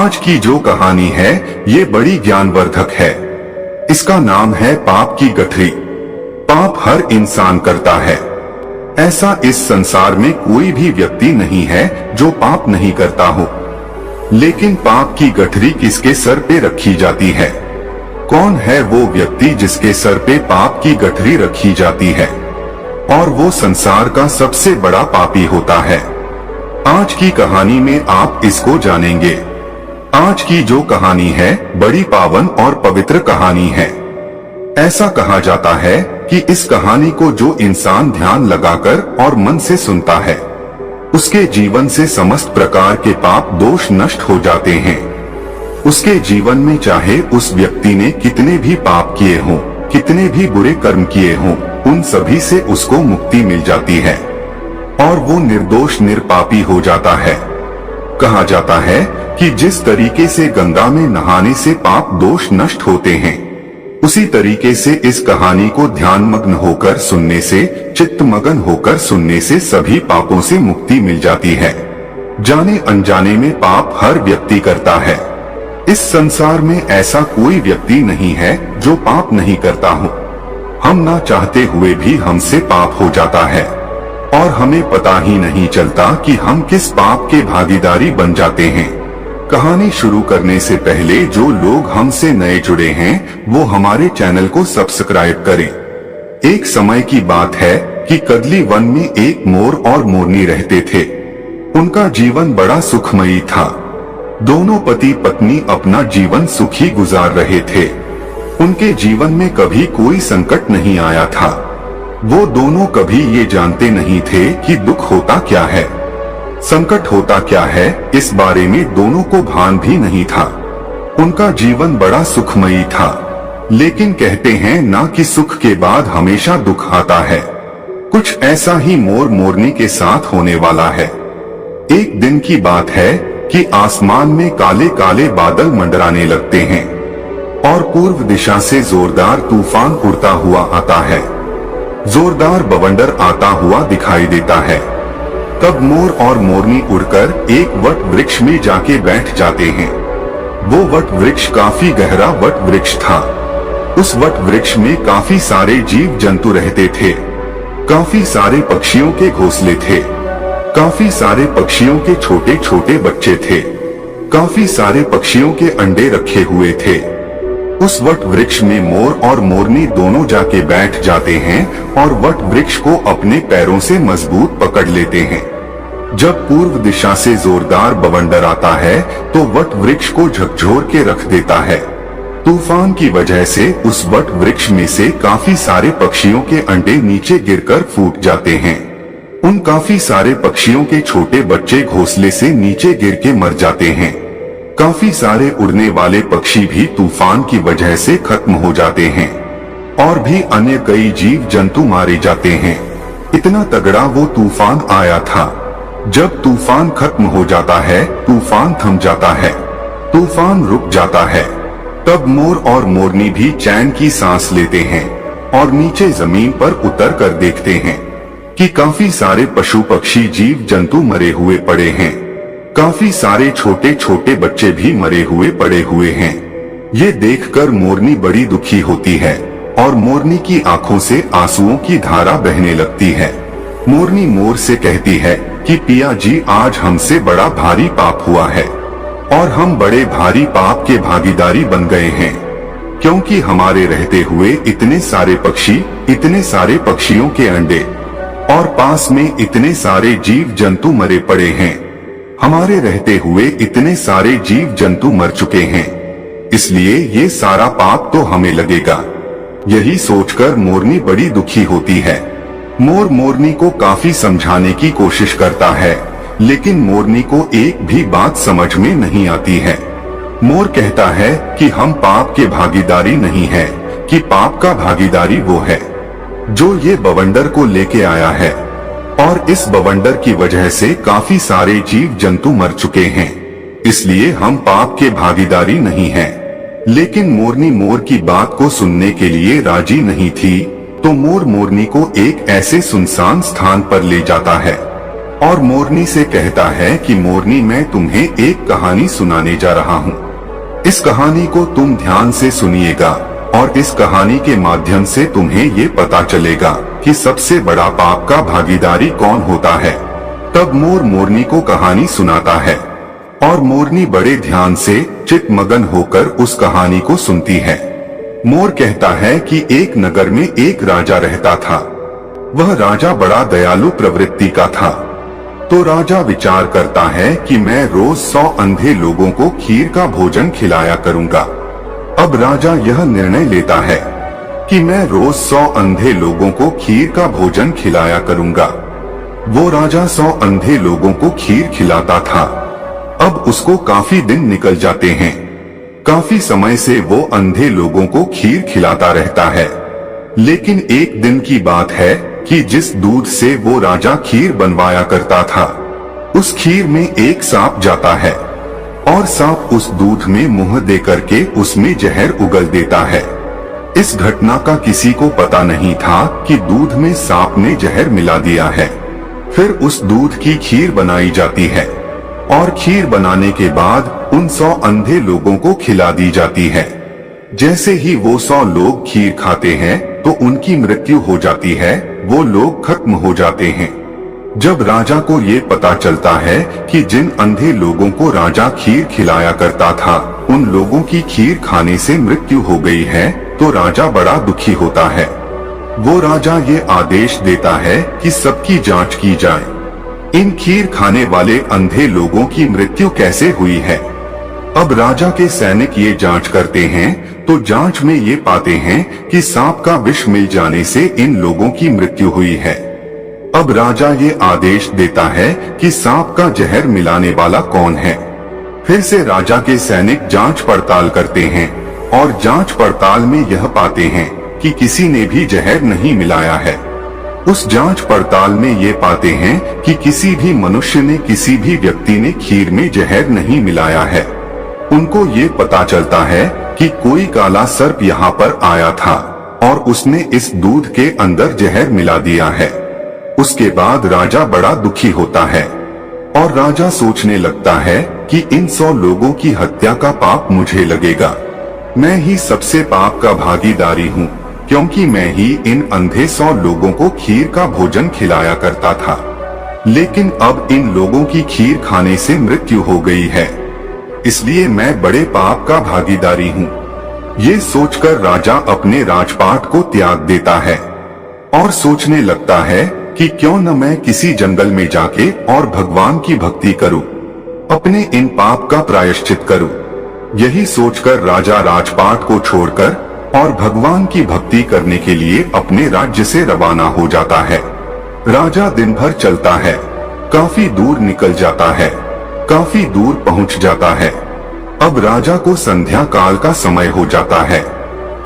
आज की जो कहानी है ये बड़ी ज्ञानवर्धक है। इसका नाम है पाप की गठरी। पाप हर इंसान करता है। ऐसा इस संसार में कोई भी व्यक्ति नहीं है जो पाप नहीं करता हो। लेकिन पाप की गठरी किसके सर पे रखी जाती है? कौन है वो व्यक्ति जिसके सर पे पाप की गठरी रखी जाती है और वो संसार का सबसे बड़ा पापी होता है? आज की कहानी में आप इसको जानेंगे। आज की जो कहानी है बड़ी पावन और पवित्र कहानी है। ऐसा कहा जाता है कि इस कहानी को जो इंसान ध्यान लगाकर और मन से सुनता है उसके जीवन से समस्त प्रकार के पाप दोष नष्ट हो जाते हैं। उसके जीवन में चाहे उस व्यक्ति ने कितने भी पाप किए हों, कितने भी बुरे कर्म किए हों, उन सभी से उसको मुक्ति मिल जाती है और वो निर्दोष निरपापी हो जाता है। कहा जाता है कि जिस तरीके से गंगा में नहाने से पाप दोष नष्ट होते हैं, उसी तरीके से इस कहानी को ध्यान मग्न होकर सुनने से, चित्त मगन होकर सुनने से सभी पापों से मुक्ति मिल जाती है। जाने अनजाने में पाप हर व्यक्ति करता है। इस संसार में ऐसा कोई व्यक्ति नहीं है जो पाप नहीं करता हो। हम ना चाहते हुए भी हमसे पाप हो जाता है और हमें पता ही नहीं चलता कि हम किस पाप के भागीदारी बन जाते हैं। कहानी शुरू करने से पहले जो लोग हमसे नए जुड़े हैं वो हमारे चैनल को सब्सक्राइब करें। एक समय की बात है कि कदली वन में एक मोर और मोरनी रहते थे। उनका जीवन बड़ा सुखमयी था। दोनों पति पत्नी अपना जीवन सुखी गुजार रहे थे। उनके जीवन में कभी कोई संकट नहीं आया था। वो दोनों कभी ये जानते नहीं थे कि दुख होता क्या है, संकट होता क्या है, इस बारे में दोनों को भान भी नहीं था। उनका जीवन बड़ा सुखमयी था। लेकिन कहते हैं ना कि सुख के बाद हमेशा दुख आता है। कुछ ऐसा ही मोर मोरनी के साथ होने वाला है। एक दिन की बात है कि आसमान में काले काले बादल मंडराने लगते हैं और पूर्व दिशा से जोरदार तूफान उड़ता हुआ आता है। जोरदार बवंडर आता हुआ दिखाई देता है। तब मोर और मोरनी उड़कर एक वट वृक्ष में जाके बैठ जाते हैं। वो वट वृक्ष काफी गहरा वट वृक्ष था। उस वट वृक्ष में काफी सारे जीव जंतु रहते थे। काफी सारे पक्षियों के घोंसले थे। काफी सारे पक्षियों के छोटे छोटे बच्चे थे। काफी सारे पक्षियों के अंडे रखे हुए थे। उस वट वृक्ष में मोर और मोरनी दोनों जाके बैठ जाते हैं और वट वृक्ष को अपने पैरों से मजबूत पकड़ लेते हैं। जब पूर्व दिशा से जोरदार बवंडर आता है तो वट वृक्ष को झकझोर के रख देता है। तूफान की वजह से उस वट वृक्ष में से काफी सारे पक्षियों के अंडे नीचे गिरकर फूट जाते हैं। उन काफी सारे पक्षियों के छोटे बच्चे घोंसले से नीचे गिर के मर जाते हैं। काफी सारे उड़ने वाले पक्षी भी तूफान की वजह से खत्म हो जाते हैं और भी अन्य कई जीव जंतु मारे जाते हैं। इतना तगड़ा वो तूफान आया था। जब तूफान खत्म हो जाता है, तूफान थम जाता है, तूफान रुक जाता है, तब मोर और मोरनी भी चैन की सांस लेते हैं और नीचे जमीन पर उतर कर देखते हैं कि काफी सारे पशु पक्षी जीव जंतु मरे हुए पड़े हैं। काफी सारे छोटे छोटे बच्चे भी मरे हुए पड़े हुए हैं। ये देखकर मोरनी बड़ी दुखी होती है और मोरनी की आंखों से आंसुओं की धारा बहने लगती है। मोरनी मोर से कहती है कि पिया जी, आज हमसे बड़ा भारी पाप हुआ है और हम बड़े भारी पाप के भागीदारी बन गए हैं, क्योंकि हमारे रहते हुए इतने सारे पक्षी, इतने सारे पक्षियों के अंडे और पास में इतने सारे जीव जंतु मरे पड़े हैं। हमारे रहते हुए इतने सारे जीव जंतु मर चुके हैं, इसलिए ये सारा पाप तो हमें लगेगा। यही सोचकर मोरनी बड़ी दुखी होती है। मोर मोरनी को काफी समझाने की कोशिश करता है, लेकिन मोरनी को एक भी बात समझ में नहीं आती है। मोर कहता है कि हम पाप के भागीदारी नहीं है, कि पाप का भागीदारी वो है जो ये बवंडर को लेके आया है और इस बवंडर की वजह से काफी सारे जीव जंतु मर चुके हैं, इसलिए हम पाप के भागीदारी नहीं हैं। लेकिन मोरनी मोर की बात को सुनने के लिए राजी नहीं थी, तो मोर मोरनी को एक ऐसे सुनसान स्थान पर ले जाता है और मोरनी से कहता है कि मोरनी, मैं तुम्हें एक कहानी सुनाने जा रहा हूँ। इस कहानी को तुम ध्यान से सुनिएगा और इस कहानी के माध्यम से तुम्हें ये पता चलेगा कि सबसे बड़ा पाप का भागीदारी कौन होता है। तब मोर मोरनी को कहानी सुनाता है और मोरनी बड़े ध्यान से चित्तमगन होकर उस कहानी को सुनती है। मोर कहता है कि एक नगर में एक राजा रहता था। वह राजा बड़ा दयालु प्रवृत्ति का था। तो राजा विचार करता है कि मैं रोज 100 अंधे लोगों को खीर का भोजन खिलाया करूंगा। अब राजा यह निर्णय लेता है कि मैं रोज 100 अंधे लोगों को खीर का भोजन खिलाया करूंगा। वो राजा 100 अंधे लोगों को खीर खिलाता था। अब उसको काफी दिन निकल जाते हैं। काफी समय से वो अंधे लोगों को खीर खिलाता रहता है। लेकिन एक दिन की बात है कि जिस दूध से वो राजा खीर बनवाया करता था, उस खीर में एक सांप जाता है और सांप उस दूध में मुंह दे करके उसमें जहर उगल देता है। इस घटना का किसी को पता नहीं था कि दूध में सांप ने जहर मिला दिया है। फिर उस दूध की खीर बनाई जाती है और खीर बनाने के बाद उन 100 अंधे लोगों को खिला दी जाती है। जैसे ही वो 100 लोग खीर खाते हैं तो उनकी मृत्यु हो जाती है। वो लोग खत्म हो जाते हैं। जब राजा को ये पता चलता है कि जिन अंधे लोगों को राजा खीर खिलाया करता था, उन लोगों की खीर खाने से मृत्यु हो गई है, तो राजा बड़ा दुखी होता है। वो राजा ये आदेश देता है कि सबकी जांच की जाए। इन खीर खाने वाले अंधे लोगों की मृत्यु कैसे हुई है। अब राजा के सैनिक ये जांच करते हैं तो जांच में ये पाते हैं कि सांप का विष मिल जाने से इन लोगों की मृत्यु हुई है। अब राजा ये आदेश देता है कि सांप का जहर मिलाने वाला कौन है। फिर से राजा के सैनिक जांच पड़ताल करते हैं और जांच पड़ताल में यह पाते हैं कि किसी ने भी जहर नहीं मिलाया है। उस जांच पड़ताल में ये पाते हैं कि किसी भी मनुष्य ने, किसी भी व्यक्ति ने खीर में जहर नहीं मिलाया है। उनको ये पता चलता है कि कोई काला सर्प यहाँ पर आया था और उसने इस दूध के अंदर जहर मिला दिया है। उसके बाद राजा बड़ा दुखी होता है और राजा सोचने लगता है कि इन 100 लोगों की हत्या का पाप मुझे लगेगा। मैं ही सबसे पाप का भागीदारी हूँ, क्योंकि मैं ही इन अंधे 100 लोगों को खीर का भोजन खिलाया करता था। लेकिन अब इन लोगों की खीर खाने से मृत्यु हो गई है, इसलिए मैं बड़े पाप का भागीदारी हूँ। ये सोचकर राजा अपने राजपाट को त्याग देता है और सोचने लगता है कि क्यों न मैं किसी जंगल में जाके और भगवान की भक्ति करूं, अपने इन पाप का प्रायश्चित करूं। यही सोचकर राजा राजपाट को छोड़कर और भगवान की भक्ति करने के लिए अपने राज्य से रवाना हो जाता है। राजा दिन भर चलता है, काफी दूर निकल जाता है, काफी दूर पहुंच जाता है। अब राजा को संध्या काल का समय हो जाता है।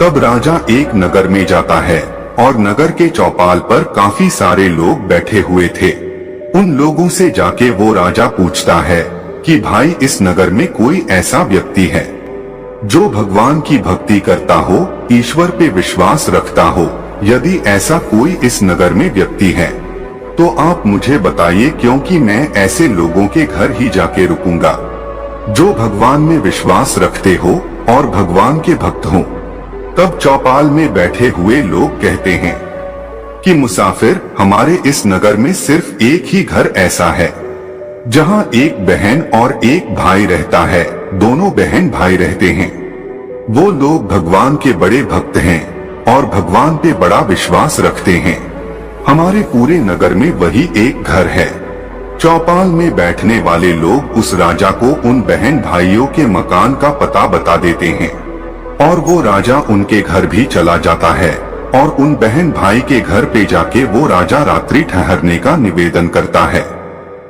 तब राजा एक नगर में जाता है और नगर के चौपाल पर काफी सारे लोग बैठे हुए थे। उन लोगों से जाके वो राजा पूछता है कि भाई, इस नगर में कोई ऐसा व्यक्ति है जो भगवान की भक्ति करता हो, ईश्वर पे विश्वास रखता हो? यदि ऐसा कोई इस नगर में व्यक्ति है तो आप मुझे बताइए, क्योंकि मैं ऐसे लोगों के घर ही जाके रुकूंगा जो भगवान में विश्वास रखते हो और भगवान के भक्त हो। तब चौपाल में बैठे हुए लोग कहते हैं कि मुसाफिर, हमारे इस नगर में सिर्फ एक ही घर ऐसा है जहां एक बहन और एक भाई रहता है। दोनों बहन भाई रहते हैं। वो लोग भगवान के बड़े भक्त हैं और भगवान पे बड़ा विश्वास रखते हैं। हमारे पूरे नगर में वही एक घर है। चौपाल में बैठने वाले लोग उस राजा को उन बहन भाइयों के मकान का पता बता देते हैं और वो राजा उनके घर भी चला जाता है और उन बहन भाई के घर पे जाके वो राजा रात्रि ठहरने का निवेदन करता है।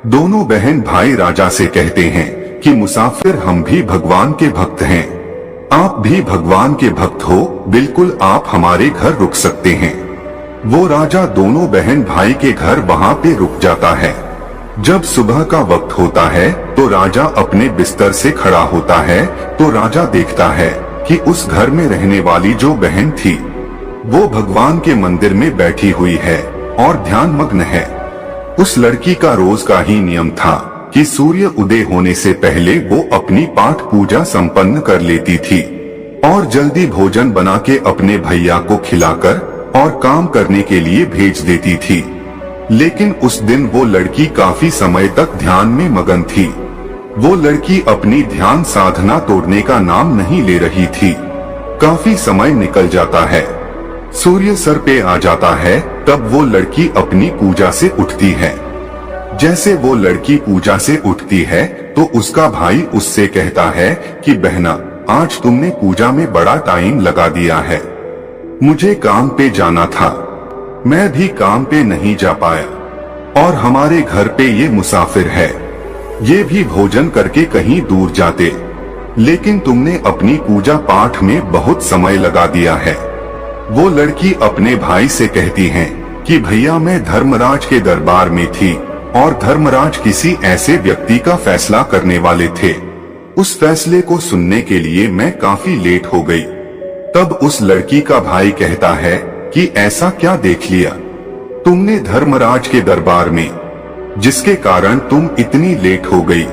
दोनों बहन भाई राजा से कहते हैं कि मुसाफिर, हम भी भगवान के भक्त हैं, आप भी भगवान के भक्त हो, बिल्कुल आप हमारे घर रुक सकते हैं। वो राजा दोनों बहन भाई के घर वहाँ पे रुक जाता है। जब सुबह का वक्त होता है तो राजा अपने बिस्तर से खड़ा होता है तो राजा देखता है कि उस घर में रहने वाली जो बहन थी वो भगवान के मंदिर में बैठी हुई है और ध्यान मग्न है। उस लड़की का रोज का ही नियम था कि सूर्य उदय होने से पहले वो अपनी पाठ पूजा संपन्न कर लेती थी और जल्दी भोजन बना के अपने भैया को खिलाकर और काम करने के लिए भेज देती थी। लेकिन उस दिन वो लड़की काफी समय तक ध्यान में मगन थी। वो लड़की अपनी ध्यान साधना तोड़ने का नाम नहीं ले रही थी। काफी समय निकल जाता है, सूर्य सर पे आ जाता है, तब वो लड़की अपनी पूजा से उठती है। जैसे वो लड़की पूजा से उठती है तो उसका भाई उससे कहता है कि बहना, आज तुमने पूजा में बड़ा टाइम लगा दिया है, मुझे काम पे जाना था, मैं भी काम पे नहीं जा पाया और हमारे घर पे ये मुसाफिर है, ये भी भोजन करके कहीं दूर जाते, लेकिन तुमने अपनी पूजा पाठ में बहुत समय लगा दिया है। वो लड़की अपने भाई से कहती है कि भैया, मैं धर्मराज के दरबार में थी और धर्मराज किसी ऐसे व्यक्ति का फैसला करने वाले थे। उस फैसले को सुनने के लिए मैं काफी लेट हो गई। तब उस लड़की का भाई कहता है कि ऐसा क्या देख लिया तुमने धर्मराज के दरबार में, जिसके कारण तुम इतनी लेट हो गई।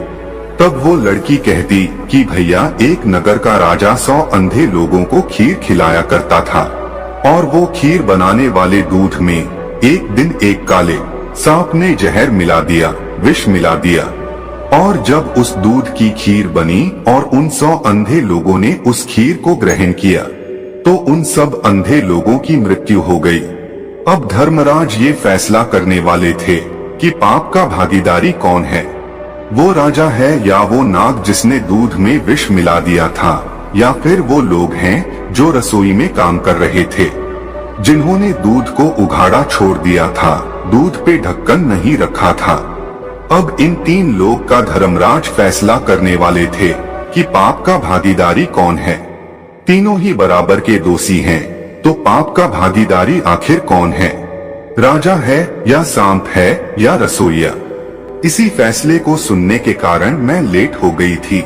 तब वो लड़की कहती कि भैया, एक नगर का राजा 100 अंधे लोगों को खीर खिलाया करता था और वो खीर बनाने वाले दूध में एक दिन एक काले सांप ने जहर मिला दिया, विष मिला दिया, और जब उस दूध की खीर बनी और उन 100 अंधे लोगों ने उस खीर को ग्रहण किया तो उन सब अंधे लोगों की मृत्यु हो गई। अब धर्मराज ये फैसला करने वाले थे कि पाप का भागीदारी कौन है, वो राजा है या वो नाग जिसने दूध में विष मिला दिया था, या फिर वो लोग हैं जो रसोई में काम कर रहे थे, जिन्होंने दूध को उघाड़ा छोड़ दिया था, दूध पे ढक्कन नहीं रखा था। अब इन 3 लोग का धर्मराज फैसला करने वाले थे कि पाप का भागीदारी कौन है। तीनों ही बराबर के दोषी हैं, तो पाप का भागीदारी आखिर कौन है, राजा है या सांप है या रसोइया। इसी फैसले को सुनने के कारण मैं लेट हो गई थी।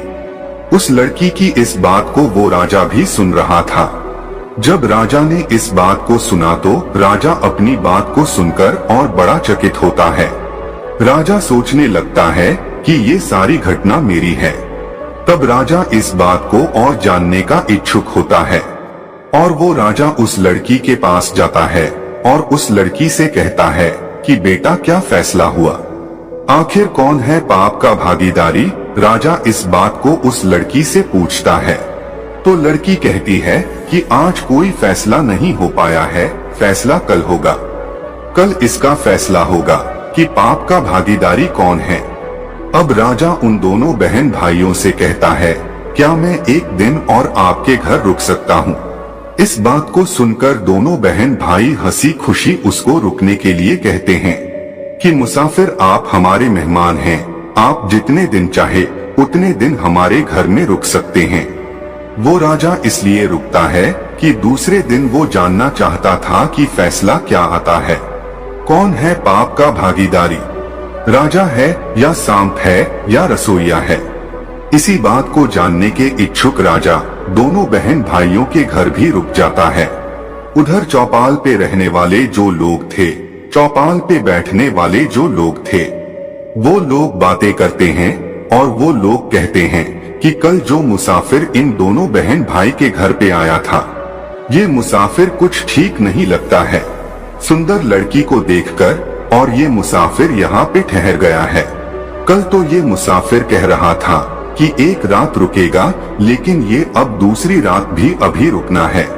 उस लड़की की इस बात को वो राजा भी सुन रहा था। जब राजा ने इस बात को सुना तो राजा अपनी बात को सुनकर और बड़ा चकित होता है। राजा सोचने लगता है कि ये सारी घटना मेरी है। तब राजा इस बात को और जानने का इच्छुक होता है और वो राजा उस लड़की के पास जाता है और उस लड़की से कहता है कि बेटा, क्या फैसला हुआ, आखिर कौन है पाप का भागीदारी। राजा इस बात को उस लड़की से पूछता है तो लड़की कहती है कि आज कोई फैसला नहीं हो पाया है, फैसला कल होगा। कल इसका फैसला होगा कि पाप का भागीदारी कौन है। अब राजा उन दोनों बहन भाइयों से कहता है, क्या मैं एक दिन और आपके घर रुक सकता हूँ। इस बात को सुनकर दोनों बहन भाई हंसी खुशी उसको रुकने के लिए कहते हैं कि मुसाफिर, आप हमारे मेहमान हैं, आप जितने दिन चाहे उतने दिन हमारे घर में रुक सकते हैं। वो राजा इसलिए रुकता है कि दूसरे दिन वो जानना चाहता था कि फैसला क्या आता है, कौन है पाप का भागीदारी, राजा है या सांप है या रसोइया है। इसी बात को जानने के इच्छुक राजा दोनों बहन भाइयों के घर भी रुक जाता है। उधर चौपाल पे रहने वाले जो लोग थे, चौपाल पे बैठने वाले जो लोग थे, वो लोग बातें करते हैं और वो लोग कहते हैं कि कल जो मुसाफिर इन दोनों बहन भाई के घर पे आया था, ये मुसाफिर कुछ ठीक नहीं लगता है। सुंदर लड़की को देखकर और ये मुसाफिर यहाँ पे ठहर गया है। कल तो ये मुसाफिर कह रहा था कि एक रात रुकेगा, लेकिन ये अब दूसरी रात भी अभी रुकना है।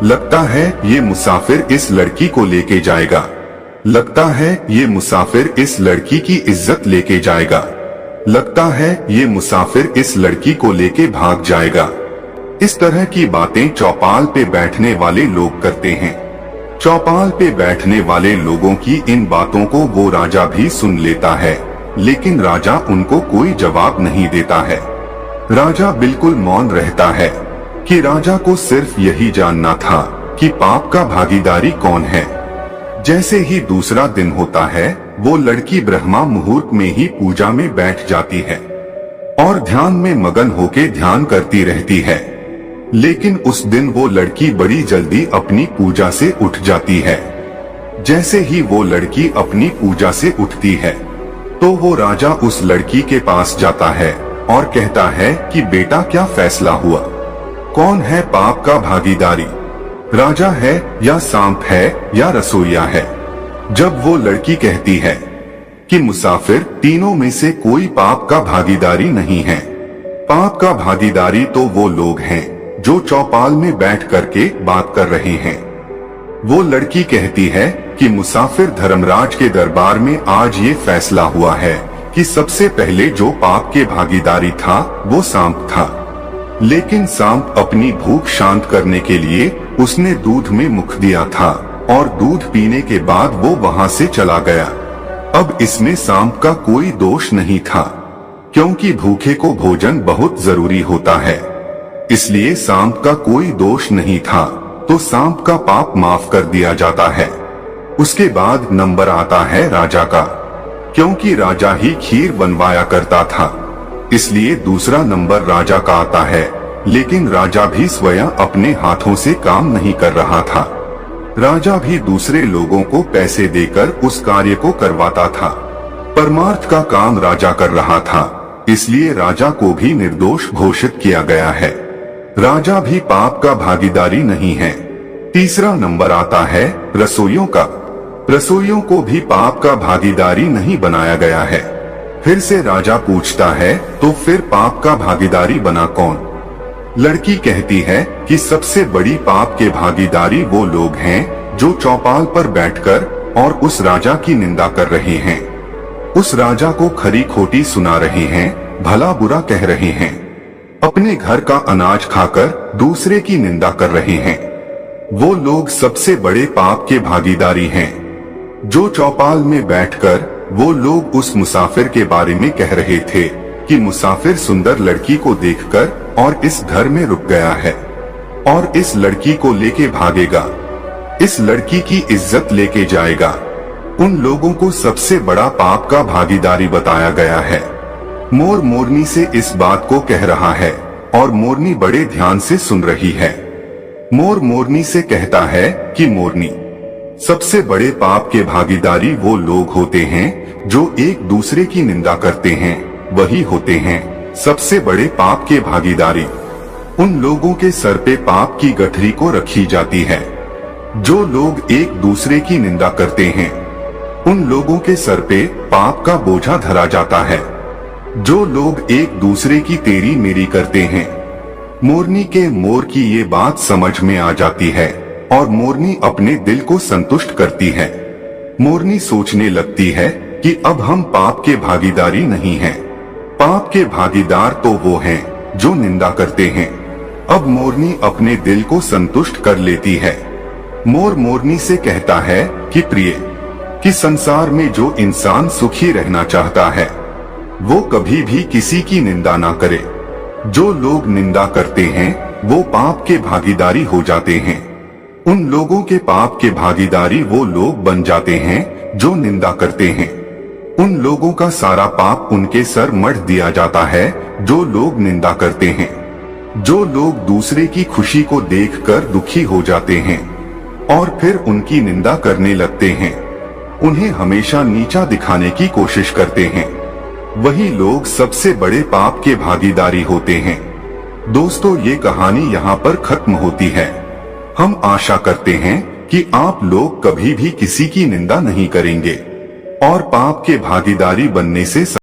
लगता है ये मुसाफिर इस लड़की को लेके जाएगा, लगता है ये मुसाफिर इस लड़की की इज्जत लेके जाएगा, लगता है ये मुसाफिर इस लड़की को लेके भाग जाएगा। इस तरह की बातें चौपाल पे बैठने वाले लोग करते हैं। चौपाल पे बैठने वाले लोगों की इन बातों को वो राजा भी सुन लेता है, लेकिन राजा उनको कोई जवाब नहीं देता है। राजा बिल्कुल मौन रहता है कि राजा को सिर्फ यही जानना था कि पाप का भागीदारी कौन है। जैसे ही दूसरा दिन होता है, वो लड़की ब्रह्मा मुहूर्त में ही पूजा में बैठ जाती है और ध्यान में मगन होके ध्यान करती रहती है। लेकिन उस दिन वो लड़की बड़ी जल्दी अपनी पूजा से उठ जाती है। जैसे ही वो लड़की अपनी पूजा से उठती है तो वो राजा उस लड़की के पास जाता है और कहता है कि बेटा क्या फैसला हुआ, कौन है पाप का भागीदारी, राजा है या सांप है या रसोइया है। जब वो लड़की कहती है कि मुसाफिर तीनों में से कोई पाप का भागीदारी नहीं है, पाप का भागीदारी तो वो लोग हैं जो चौपाल में बैठ करके बात कर रहे हैं। वो लड़की कहती है कि मुसाफिर धर्मराज के दरबार में आज ये फैसला हुआ है कि सबसे पहले जो पाप के भागीदारी था वो सांप था, लेकिन सांप अपनी भूख शांत करने के लिए उसने दूध में मुख दिया था और दूध पीने के बाद वो वहां से चला गया। अब इसमें सांप का कोई दोष नहीं था, क्योंकि भूखे को भोजन बहुत जरूरी होता है, इसलिए सांप का कोई दोष नहीं था, तो सांप का पाप माफ कर दिया जाता है। उसके बाद नंबर आता है राजा का, क्योंकि राजा ही खीर बनवाया करता था, इसलिए दूसरा नंबर राजा का आता है। लेकिन राजा भी स्वयं अपने हाथों से काम नहीं कर रहा था, राजा भी दूसरे लोगों को पैसे देकर उस कार्य को करवाता था। परमार्थ का काम राजा कर रहा था, इसलिए राजा को भी निर्दोष घोषित किया गया है। राजा भी पाप का भागीदारी नहीं है। तीसरा नंबर आता है रसोइयों का। रसोइयों को भी पाप का भागीदारी नहीं बनाया गया है। फिर से राजा पूछता है तो फिर पाप का भागीदारी बना कौन? लड़की कहती है कि सबसे बड़ी पाप के भागीदारी वो लोग हैं जो चौपाल पर बैठकर और उस राजा की निंदा कर रहे हैं, उस राजा को खरी खोटी सुना रहे हैं, भला बुरा कह रहे हैं, अपने घर का अनाज खाकर दूसरे की निंदा कर रहे हैं। वो लोग सबसे बड़े पाप के भागीदारी हैं। जो चौपाल में बैठकर वो लोग उस मुसाफिर के बारे में कह रहे थे कि मुसाफिर सुंदर लड़की को देखकर और इस घर में रुक गया है और इस लड़की को लेके भागेगा, इस लड़की की इज्जत लेके जाएगा, उन लोगों को सबसे बड़ा पाप का भागीदारी बताया गया है। मोर मोरनी से इस बात को कह रहा है और मोरनी बड़े ध्यान से सुन रही है। मोर मोरनी से कहता है कि मोरनी, सबसे बड़े पाप के भागीदारी वो लोग होते हैं जो एक दूसरे की निंदा करते हैं, वही होते हैं सबसे बड़े पाप के भागीदारी। उन लोगों के सर पे पाप की गठरी को रखी जाती है। जो लोग एक दूसरे की निंदा करते हैं उन लोगों के सर पे पाप का बोझा धरा जाता है। जो लोग एक दूसरे की तेरी मेरी करते हैं, मोरनी के मोर की ये बात समझ में आ जाती है और मोरनी अपने दिल को संतुष्ट करती है। मोरनी सोचने लगती है कि अब हम पाप के भागीदारी नहीं हैं। पाप के भागीदार तो वो हैं जो निंदा करते हैं। अब मोरनी अपने दिल को संतुष्ट कर लेती है। मोर मोरनी से कहता है कि प्रिय, कि संसार में जो इंसान सुखी रहना चाहता है वो कभी भी किसी की निंदा ना करे। जो लोग निंदा करते हैं वो पाप के भागीदारी हो जाते हैं। उन लोगों के पाप के भागीदारी वो लोग बन जाते हैं जो निंदा करते हैं। उन लोगों का सारा पाप उनके सर मढ़ दिया जाता है जो लोग निंदा करते हैं। जो लोग दूसरे की खुशी को देखकर दुखी हो जाते हैं और फिर उनकी निंदा करने लगते हैं, उन्हें हमेशा नीचा दिखाने की कोशिश करते हैं, वही लोग सबसे बड़े पाप के भागीदारी होते हैं। दोस्तों, ये कहानी यहाँ पर खत्म होती है। हम आशा करते हैं कि आप लोग कभी भी किसी की निंदा नहीं करेंगे और पाप के भागीदारी बनने से